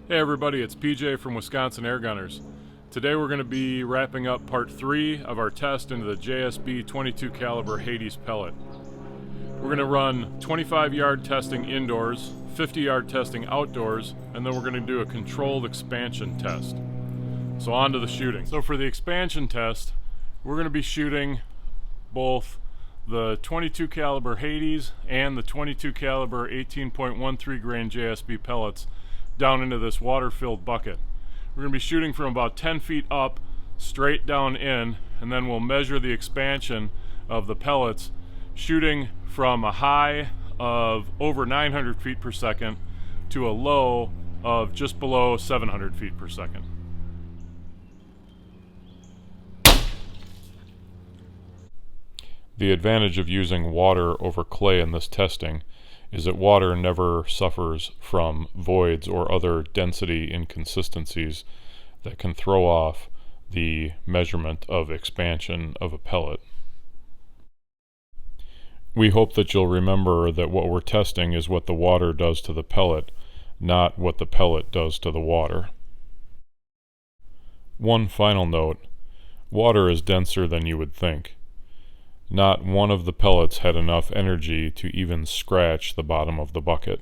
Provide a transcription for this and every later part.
Hey everybody, it's PJ from Wisconsin Air Gunners. Today we're going to be wrapping up part 3 of our test into the JSB 22 caliber Hades pellet. We're going to run 25-yard testing indoors, 50-yard testing outdoors, and then we're going to do a controlled expansion test. So on to the shooting. So for the expansion test, we're going to be shooting both the 22 caliber Hades and the 22 caliber 18.13 grain JSB pellets down into this water-filled bucket. We're going to be shooting from about 10 feet up, straight down in, and then we'll measure the expansion of the pellets, shooting from a high of over 900 feet per second to a low of just below 700 feet per second. The advantage of using water over clay in this testing is that water never suffers from voids or other density inconsistencies that can throw off the measurement of expansion of a pellet. We hope that you'll remember that what we're testing is what the water does to the pellet, not what the pellet does to the water. One final note: water is denser than you would think. Not one of the pellets had enough energy to even scratch the bottom of the bucket.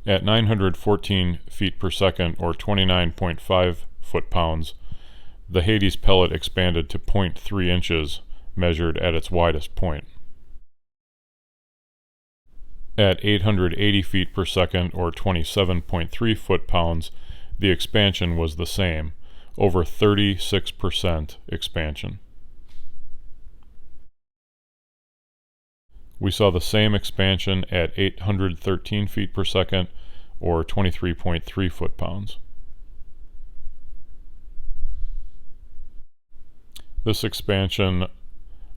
At 914 feet per second, or 29.5 foot-pounds, the Hades pellet expanded to 0.3 inches, measured at its widest point. At 880 feet per second, or 27.3 foot-pounds, the expansion was the same, over 36% expansion. We saw the same expansion at 813 feet per second, or 23.3 foot-pounds. This expansion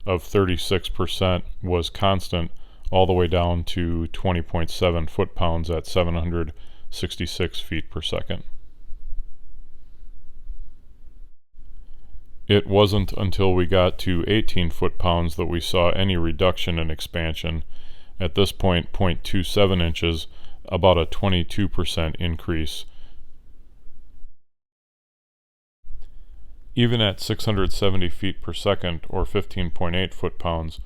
of 36% was constant all the way down to 20.7 foot-pounds at 766 feet per second. It wasn't until we got to 18 foot-pounds that we saw any reduction in expansion. At this point, 0.27 inches, about a 22% increase. Even at 670 feet per second, or 15.8 foot-pounds,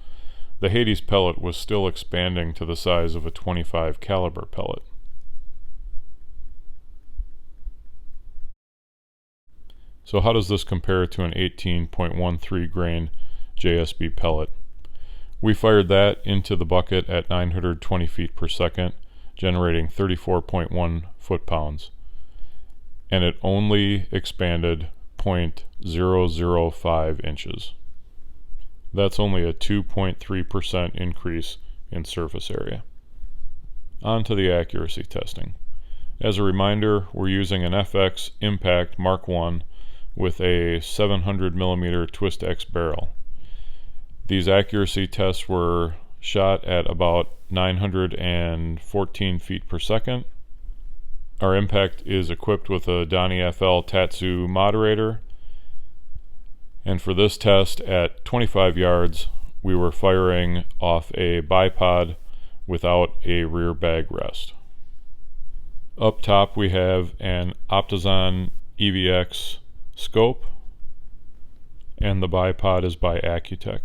the Hades pellet was still expanding to the size of a 25 caliber pellet. So how does this compare to an 18.13 grain JSB pellet? We fired that into the bucket at 920 feet per second, generating 34.1 foot-pounds, and it only expanded 0.005 inches. That's only a 2.3% increase in surface area. On to the accuracy testing. As a reminder, we're using an FX Impact Mark I with a 700 millimeter Twist X barrel. These accuracy tests were shot at about 914 feet per second. Our impact is equipped with a Donnie FL Tatsu moderator, and for this test at 25 yards we were firing off a bipod without a rear bag rest. Up top we have an Optizon EVX scope, and the bipod is by Accutech.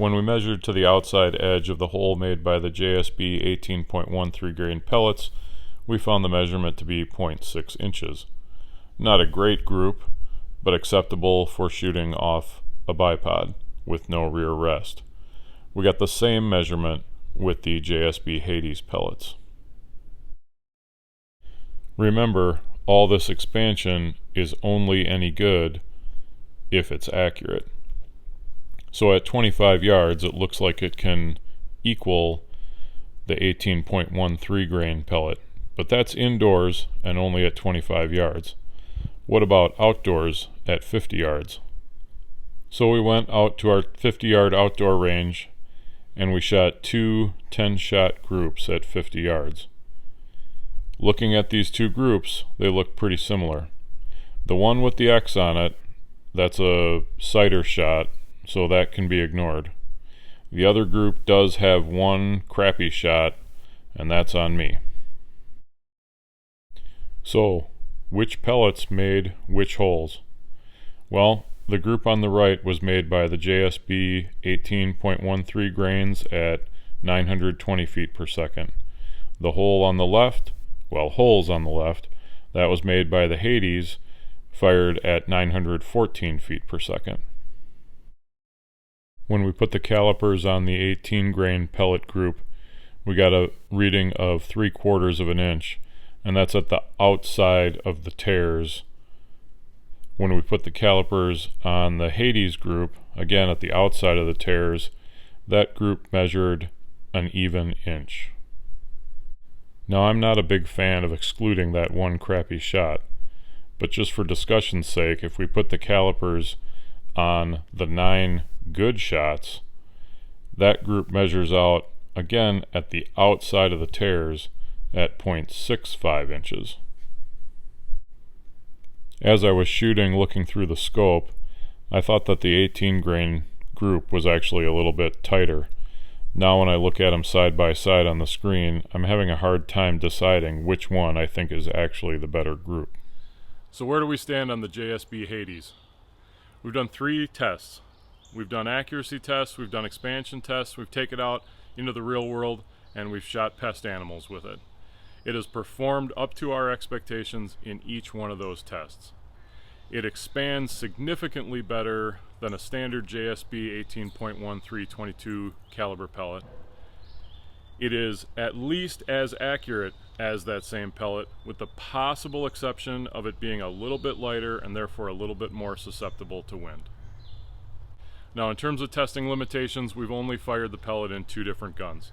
When we measured to the outside edge of the hole made by the JSB 18.13 grain pellets, we found the measurement to be 0.6 inches. Not a great group, but acceptable for shooting off a bipod with no rear rest. We got the same measurement with the JSB Hades pellets. Remember, all this expansion is only any good if it's accurate. So at 25 yards, it looks like it can equal the 18.13 grain pellet, but that's indoors and only at 25 yards. What about outdoors at 50 yards? So we went out to our 50-yard outdoor range and we shot two 10-shot groups at 50 yards. Looking at these two groups, they look pretty similar. The one with the X on it, that's a sighter shot, so that can be ignored. The other group does have one crappy shot, and that's on me. So, which pellets made which holes? Well, the group on the right was made by the JSB 18.13 grains at 920 feet per second. The hole on the left, holes on the left, that was made by the Hades, fired at 914 feet per second. When we put the calipers on the 18 grain pellet group, we got a reading of 3/4 of an inch, and that's at the outside of the tears. When we put the calipers on the Hades group, again at the outside of the tears, that group measured an even inch. Now, I'm not a big fan of excluding that one crappy shot, but just for discussion's sake, if we put the calipers on the 9 good shots, that group measures out again at the outside of the tears at 0.65 inches. As I was shooting, looking through the scope, I thought that the 18 grain group was actually a little bit tighter. Now when I look at them side by side on the screen, I'm having a hard time deciding which one I think is actually the better group. So where do we stand on the JSB Hades? We've done 3 tests. We've done accuracy tests, we've done expansion tests, we've taken it out into the real world, and we've shot pest animals with it. It has performed up to our expectations in each one of those tests. It expands significantly better than a standard JSB 18.13 22 caliber pellet. It is at least as accurate as that same pellet, with the possible exception of it being a little bit lighter and therefore a little bit more susceptible to wind. Now, in terms of testing limitations, we've only fired the pellet in 2 different guns.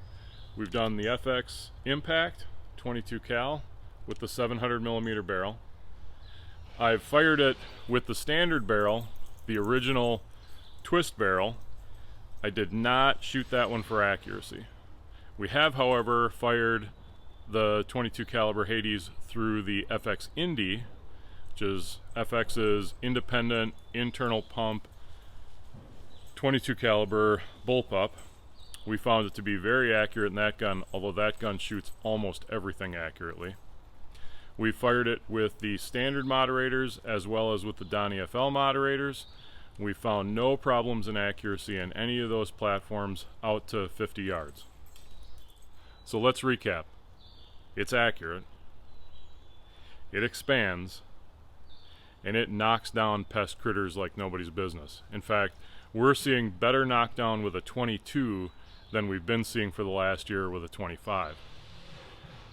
We've done the FX Impact 22 cal with the 700 millimeter barrel. I've fired it with the standard barrel, the original twist barrel. I did not shoot that one for accuracy. We have, however, fired the 22 caliber Hades through the FX Indy, which is FX's independent internal pump 22 caliber bullpup. We found it to be very accurate in that gun, although that gun shoots almost everything accurately. We fired it with the standard moderators as well as with the Donnie FL moderators. We found no problems in accuracy in any of those platforms out to 50 yards. So let's recap. It's accurate, it expands, and it knocks down pest critters like nobody's business. In fact, we're seeing better knockdown with a 22 than we've been seeing for the last year with a 25.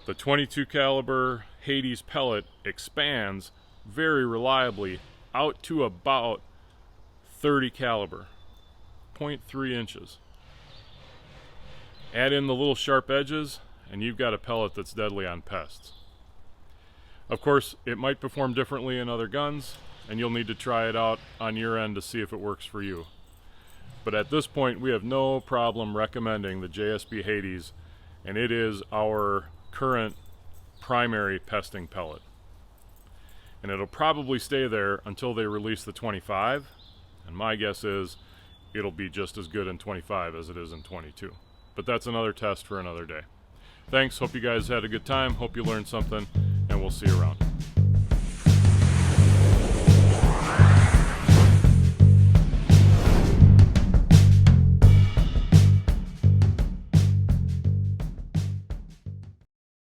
The 22 caliber Hades pellet expands very reliably out to about 30 caliber, 0.3 inches. Add in the little sharp edges, and you've got a pellet that's deadly on pests. Of course, it might perform differently in other guns, and you'll need to try it out on your end to see if it works for you. But at this point, we have no problem recommending the JSB Hades, and it is our current primary pesting pellet. And it'll probably stay there until they release the 25, and my guess is it'll be just as good in 25 as it is in 22. But that's another test for another day. Thanks, hope you guys had a good time, hope you learned something, and we'll see you around.